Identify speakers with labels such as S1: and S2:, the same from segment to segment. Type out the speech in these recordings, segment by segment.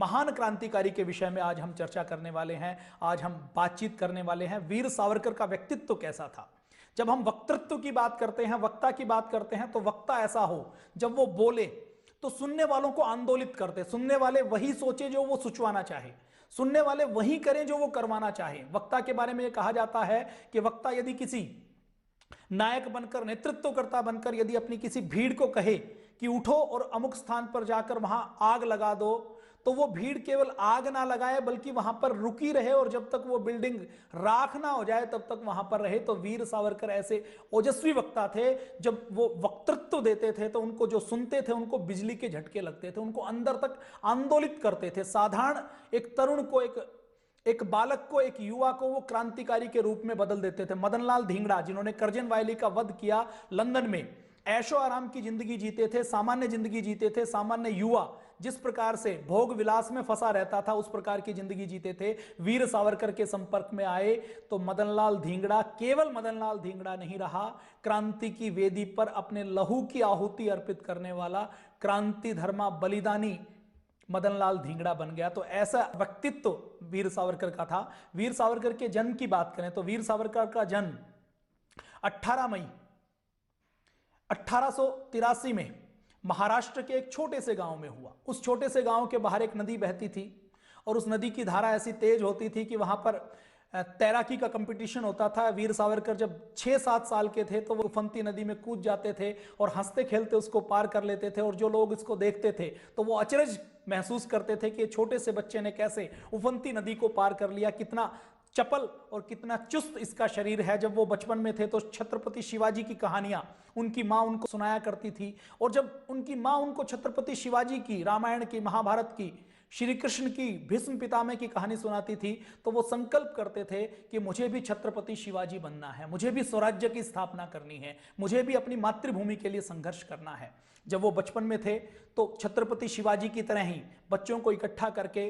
S1: महान क्रांतिकारी के विषय में आज हम चर्चा करने वाले हैं। आज हम बातचीत करने वाले हैं वीर सावरकर का व्यक्तित्व कैसा था। जब हम वक्तृत्व की बात करते हैं, वक्ता की बात करते हैं, तो वक्ता ऐसा हो जब वो बोले तो सुनने वालों को आंदोलित करते, सुनने वाले वही सोचे जो वो सुचवाना चाहे, सुनने वाले वही करें जो वो करवाना चाहे। वक्ता के बारे में यह कहा जाता है कि वक्ता यदि किसी नायक बनकर, नेतृत्वकर्ता बनकर यदि अपनी किसी भीड़ को कहे कि उठो और अमुक स्थान पर जाकर वहां आग लगा दो, तो वो भीड़ केवल आग ना लगाए बल्कि वहां पर रुकी रहे और जब तक वो बिल्डिंग राख ना हो जाए तब तक वहां पर रहे। तो वीर सावरकर ऐसे ओजस्वी वक्ता थे, जब वो वक्तृत्व देते थे तो उनको जो सुनते थे उनको बिजली के झटके लगते थे, उनको अंदर तक आंदोलित करते थे। साधारण एक तरुण को, एक बालक को, एक युवा को वो क्रांतिकारी के रूप में बदल देते थे। मदनलाल धिंगड़ा, जिन्होंने करजन वायली का वध किया लंदन में, ऐशो आराम की जिंदगी जीते थे, सामान्य जिंदगी जीते थे। सामान्य युवा जिस प्रकार से भोग विलास में फंसा रहता था उस प्रकार की जिंदगी जीते थे। वीर सावरकर के संपर्क में आए तो मदनलाल धिंगड़ा केवल मदनलाल धिंगड़ा नहीं रहा, क्रांति की वेदी पर अपने लहू की आहुति अर्पित करने वाला क्रांति धर्मा बलिदानी मदनलाल धिंगड़ा बन गया। तो ऐसा व्यक्तित्व वीर सावरकर का था। वीर सावरकर के जन्म की बात करें तो वीर सावरकर का जन्म 18 मई 1883 में महाराष्ट्र के एक छोटे से गांव में हुआ। उस छोटे से गांव के बाहर एक नदी बहती थी और उस नदी की धारा ऐसी तेज होती थी कि वहां पर तैराकी का कंपटीशन होता था। वीर सावरकर जब 6-7 साल के थे तो वो उफनती नदी में कूद जाते थे और हंसते खेलते उसको पार कर लेते थे, और जो लोग इसको देखते थे तो वो अचरज महसूस करते थे कि छोटे से बच्चे ने कैसे उफनती नदी को पार कर लिया, कितना चपल और कितना चुस्त इसका शरीर है। जब वो बचपन में थे तो छत्रपति शिवाजी की कहानियां उनकी मां उनको सुनाया करती थी, और जब उनकी मां उनको छत्रपति शिवाजी की, रामायण की, महाभारत की, श्री कृष्ण की, भीष्म पितामह की कहानी सुनाती थी तो वो संकल्प करते थे कि मुझे भी छत्रपति शिवाजी बनना है, मुझे भी स्वराज्य की स्थापना करनी है, मुझे भी अपनी मातृभूमि के लिए संघर्ष करना है। जब वो बचपन में थे तो छत्रपति शिवाजी की तरह ही बच्चों को इकट्ठा करके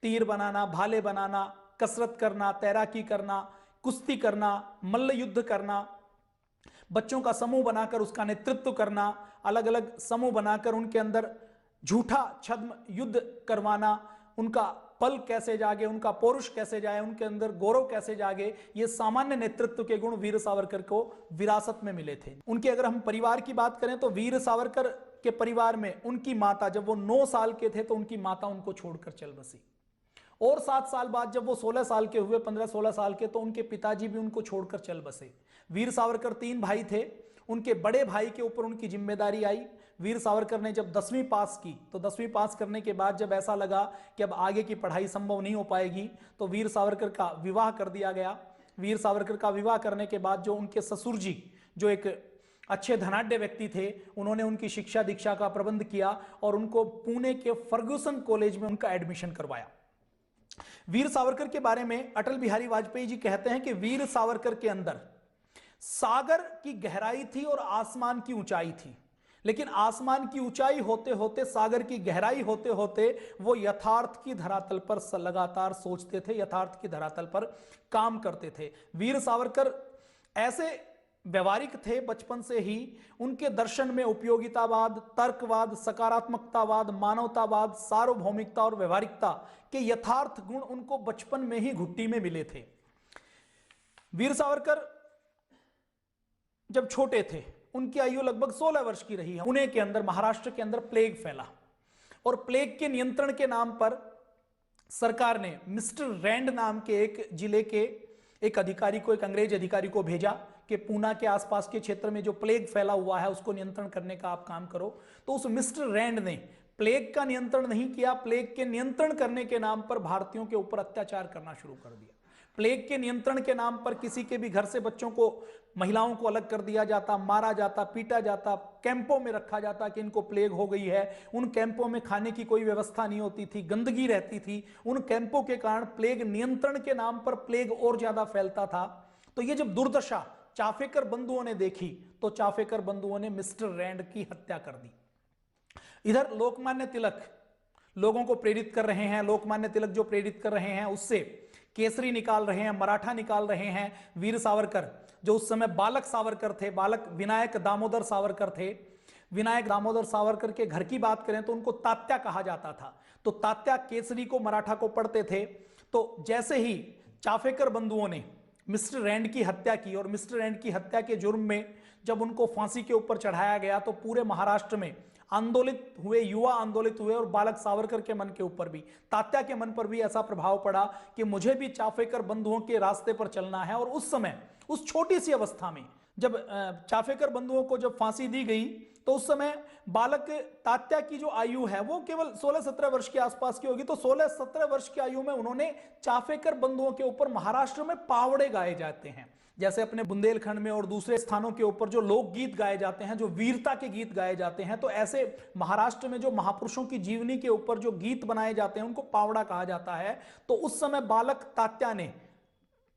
S1: तीर बनाना, भाले बनाना, कसरत करना, तैराकी करना, कुश्ती करना, मल्ल युद्ध करना, बच्चों का समूह बनाकर उसका नेतृत्व करना, अलग अलग समूह बनाकर उनके अंदर झूठा छद्म युद्ध करवाना, उनका पल कैसे जागे, उनका पौरुष कैसे जाए, उनके अंदर गौरव कैसे जागे, ये सामान्य नेतृत्व के गुण वीर सावरकर को विरासत में मिले थे। उनके अगर हम परिवार की बात करें तो वीर सावरकर के परिवार में उनकी माता, जब वो 9 साल के थे तो उनकी माता उनको छोड़कर चल बसी, और 7 साल बाद जब वो 16 साल के हुए, 15-16 साल के, तो उनके पिताजी भी उनको छोड़कर चल बसे। वीर सावरकर 3 भाई थे, उनके बड़े भाई के ऊपर उनकी जिम्मेदारी आई। वीर सावरकर ने जब 10वीं पास की तो 10वीं पास करने के बाद जब ऐसा लगा कि अब आगे की पढ़ाई संभव नहीं हो पाएगी तो वीर सावरकर का विवाह कर दिया गया। वीर सावरकर का विवाह करने के बाद जो उनके ससुर जी, जो एक अच्छे धनाढ्य व्यक्ति थे, उन्होंने उनकी शिक्षा दीक्षा का प्रबंध किया और उनको पुणे के फर्ग्यूसन कॉलेज में उनका एडमिशन करवाया। वीर सावरकर के बारे में अटल बिहारी वाजपेयी जी कहते हैं कि वीर सावरकर के अंदर सागर की गहराई थी और आसमान की ऊंचाई थी, लेकिन आसमान की ऊंचाई होते होते, सागर की गहराई होते होते वो यथार्थ की धरातल पर लगातार सोचते थे, यथार्थ की धरातल पर काम करते थे। वीर सावरकर ऐसे व्यवहारिक थे बचपन से ही। उनके दर्शन में उपयोगितावाद, तर्कवाद, सकारात्मकतावाद, मानवतावाद, सार्वभौमिकता और व्यवहारिकता के यथार्थ गुण उनको बचपन में ही घुट्टी में मिले थे। वीर सावरकर जब छोटे थे, उनकी आयु लगभग 16 वर्ष की रही है। पुणे के अंदर, महाराष्ट्र के अंदर प्लेग फैला और प्लेग के नियंत्रण के नाम पर सरकार ने मिस्टर रैंड नाम के एक जिले के एक अधिकारी को, एक अंग्रेज अधिकारी को भेजा कि पूना के आसपास के क्षेत्र में जो प्लेग फैला हुआ है उसको नियंत्रण करने का आप काम करो। तो उस मिस्टर रैंड ने प्लेग का नियंत्रण नहीं किया, प्लेग के नियंत्रण करने के नाम पर भारतीयों के ऊपर अत्याचार करना शुरू कर दिया। प्लेग के नियंत्रण के नाम पर किसी के भी घर से बच्चों को, महिलाओं को अलग कर दिया जाता, मारा जाता, पीटा जाता, कैंपों में रखा जाता कि इनको प्लेग हो गई है। उन कैंपों में खाने की कोई व्यवस्था नहीं होती थी, गंदगी रहती थी। उन कैंपों के कारण प्लेग नियंत्रण के नाम पर प्लेग और ज्यादा फैलता था। तो ये जब दुर्दशा चाफेकर बंधुओं ने देखी तो चाफेकर बंधुओं ने मिस्टर रैंड की हत्या कर दी। इधर लोकमान्य तिलक लोगों को प्रेरित कर रहे हैं, लोकमान्य तिलक जो प्रेरित कर रहे हैं उससे केसरी निकाल रहे हैं, मराठा निकाल रहे हैं। वीर सावरकर जो उस समय बालक सावरकर थे, बालक विनायक दामोदर सावरकर थे, विनायक दामोदर सावरकर के घर की बात करें तो उनको तात्या कहा जाता था। तो तात्या केसरी को, मराठा को पढ़ते थे। तो जैसे ही चाफेकर बंधुओं ने मिस्टर रैंड की हत्या की और मिस्टर रैंड की हत्या के जुर्म में जब उनको फांसी के ऊपर चढ़ाया गया तो पूरे महाराष्ट्र में आंदोलित हुए, युवा आंदोलित हुए और बालक सावरकर के मन के ऊपर भी, तात्या के मन पर भी ऐसा प्रभाव पड़ा कि मुझे भी चाफेकर बंधुओं के रास्ते पर चलना है। और उस समय, उस छोटी सी अवस्था में जब चाफेकर बंधुओं को जब फांसी दी गई तो उस समय बालक तात्या की जो आयु है वो केवल 16-17 वर्ष के आसपास की होगी। तो 16-17 वर्ष की आयु में उन्होंने चाफेकर बंधुओं के ऊपर महाराष्ट्र में पावड़े गाए जाते हैं, जैसे अपने बुंदेलखंड में और दूसरे स्थानों के ऊपर जो लोकगीत गाए जाते हैं, जो वीरता के गीत गाए जाते हैं, तो ऐसे महाराष्ट्र में जो महापुरुषों की जीवनी के ऊपर जो गीत बनाए जाते हैं उनको पावड़ा कहा जाता है। तो उस समय बालक तात्या ने,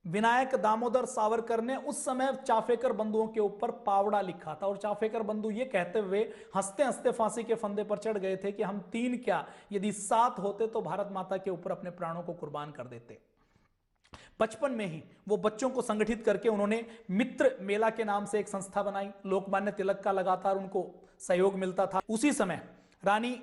S1: विनायक दामोदर सावरकर ने उस समय चाफेकर बंधुओं के ऊपर पावड़ा लिखा था। और चाफेकर बंधु ये कहते हुए हंसते हंसते फांसी के फंदे पर चढ़ गए थे कि हम 3 क्या, यदि 7 होते तो भारत माता के ऊपर अपने प्राणों को कुर्बान कर देते। बचपन में ही वो बच्चों को संगठित करके उन्होंने मित्र मेला के नाम से एक संस्था बनाई। लोकमान्य तिलक का लगातार उनको सहयोग मिलता था। उसी समय रानी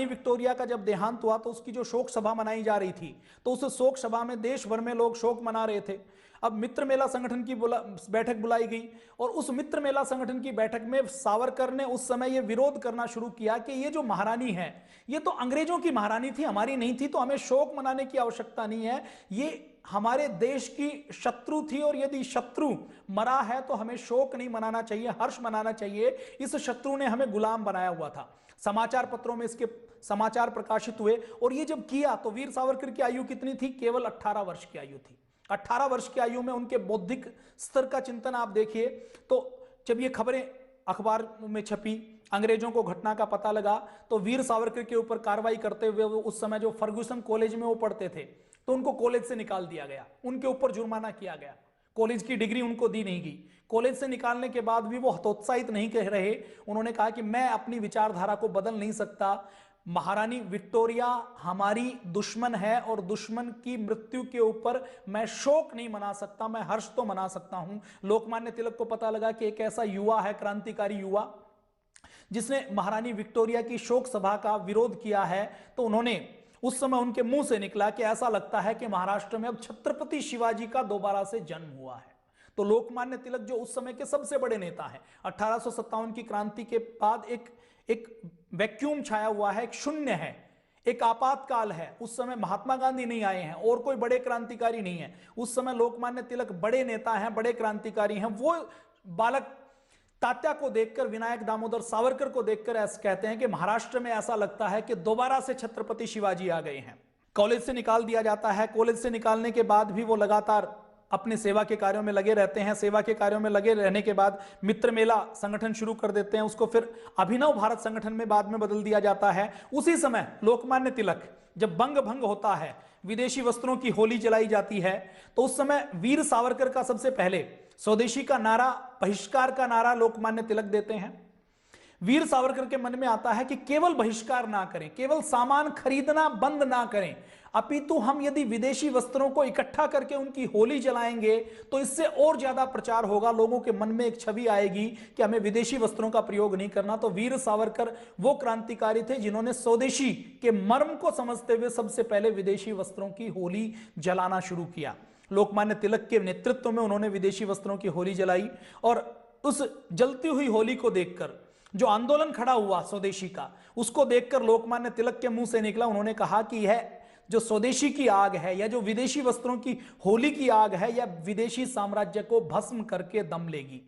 S1: विक्टोरिया का जब देहांत हुआ तो उसकी जो शोक सभा मनाई जा रही थी, तो उस शोक सभा में देश भर में लोग शोक मना रहे थे। अब मित्र मेला संगठन की बैठक बुलाई गई और उस मित्र मेला संगठन की बैठक में सावरकर ने उस समय यह विरोध करना शुरू किया कि ये जो महारानी है ये तो अंग्रेजों की महारानी थी, हमारी नहीं थी, तो हमें शोक मनाने की आवश्यकता नहीं है। ये हमारे देश की शत्रु थी और यदि शत्रु मरा है तो हमें शोक नहीं मनाना चाहिए, हर्ष मनाना चाहिए। इस शत्रु ने हमें गुलाम बनाया हुआ था। समाचार पत्रों में इसके समाचार प्रकाशित हुए और ये जब किया तो वीर सावरकर की आयु कितनी थी? केवल 18 वर्ष की आयु थी। 18 वर्ष की आयु में उनके बौद्धिक स्तर का चिंतन आप देखिए। तो जब ये खबरें अखबार में छपी, अंग्रेजों को घटना का पता लगा, तो वीर सावरकर के ऊपर कार्रवाई करते हुए उस समय जो फर्गुसन कॉलेज में वो पढ़ते थे तो उनको कॉलेज से निकाल दिया गया, उनके ऊपर जुर्माना किया गया, कॉलेज की डिग्री उनको दी नहीं गई। कॉलेज से निकालने के बाद भी वो हतोत्साहित नहीं कह रहे। उन्होंने कहा कि मैं अपनी विचारधारा को बदल नहीं सकता, महारानी विक्टोरिया हमारी दुश्मन है और दुश्मन की मृत्यु के ऊपर मैं शोक नहीं मना सकता, मैं हर्ष तो मना सकता हूं। लोकमान्य तिलक को पता लगा कि एक ऐसा युवा है, क्रांतिकारी युवा, जिसने महारानी विक्टोरिया की शोक सभा का विरोध किया है। तो उन्होंने, उस समय उनके मुंह से निकला कि ऐसा लगता है कि महाराष्ट्र में अब छत्रपति शिवाजी का दोबारा से जन्म हुआ है। तो लोकमान्य तिलक जो उस समय के सबसे बड़े नेता हैं, 1857 की क्रांति के बाद एक वैक्यूम छाया हुआ है, एक शून्य है, एक आपातकाल है। उस समय महात्मा गांधी नहीं आए हैं और कोई बड़े क्रांतिकारी नहीं है। उस समय लोकमान्य तिलक बड़े नेता हैं, बड़े क्रांतिकारी हैं। वो बालक तात्या को देखकर, विनायक दामोदर सावरकर को देखकर ऐसा कहते हैं कि महाराष्ट्र में ऐसा लगता है कि दोबारा से छत्रपति शिवाजी आ गए हैं। कॉलेज से निकाल दिया जाता है। कॉलेज से निकालने के बाद भी वो लगातार अपने सेवा के कार्यों में लगे रहते हैं। सेवा के कार्यों में लगे रहने के बाद मित्र मेला संगठन शुरू कर देते हैं, उसको फिर अभिनव भारत संगठन में बाद में बदल दिया जाता है। उसी समय लोकमान्य तिलक, जब बंग भंग होता है, विदेशी वस्त्रों की होली जलाई जाती है, तो उस समय वीर सावरकर का सबसे पहले स्वदेशी का नारा, बहिष्कार का नारा लोकमान्य तिलक देते हैं। वीर सावरकर के मन में आता है कि केवल बहिष्कार ना करें, केवल सामान खरीदना बंद ना करें, अपितु हम यदि विदेशी वस्त्रों को इकट्ठा करके उनकी होली जलाएंगे तो इससे और ज्यादा प्रचार होगा, लोगों के मन में एक छवि आएगी कि हमें विदेशी वस्त्रों का प्रयोग नहीं करना। तो वीर सावरकर वो क्रांतिकारी थे जिन्होंने स्वदेशी के मर्म को समझते हुए सबसे पहले विदेशी वस्त्रों की होली जलाना शुरू किया। लोकमान्य तिलक के नेतृत्व में उन्होंने विदेशी वस्त्रों की होली जलाई और उस जलती हुई होली को देखकर जो आंदोलन खड़ा हुआ स्वदेशी का, उसको देखकर लोकमान्य तिलक के मुंह से निकला, उन्होंने कहा कि यह जो स्वदेशी की आग है या जो विदेशी वस्त्रों की होली की आग है, यह विदेशी साम्राज्य को भस्म करके दम लेगी।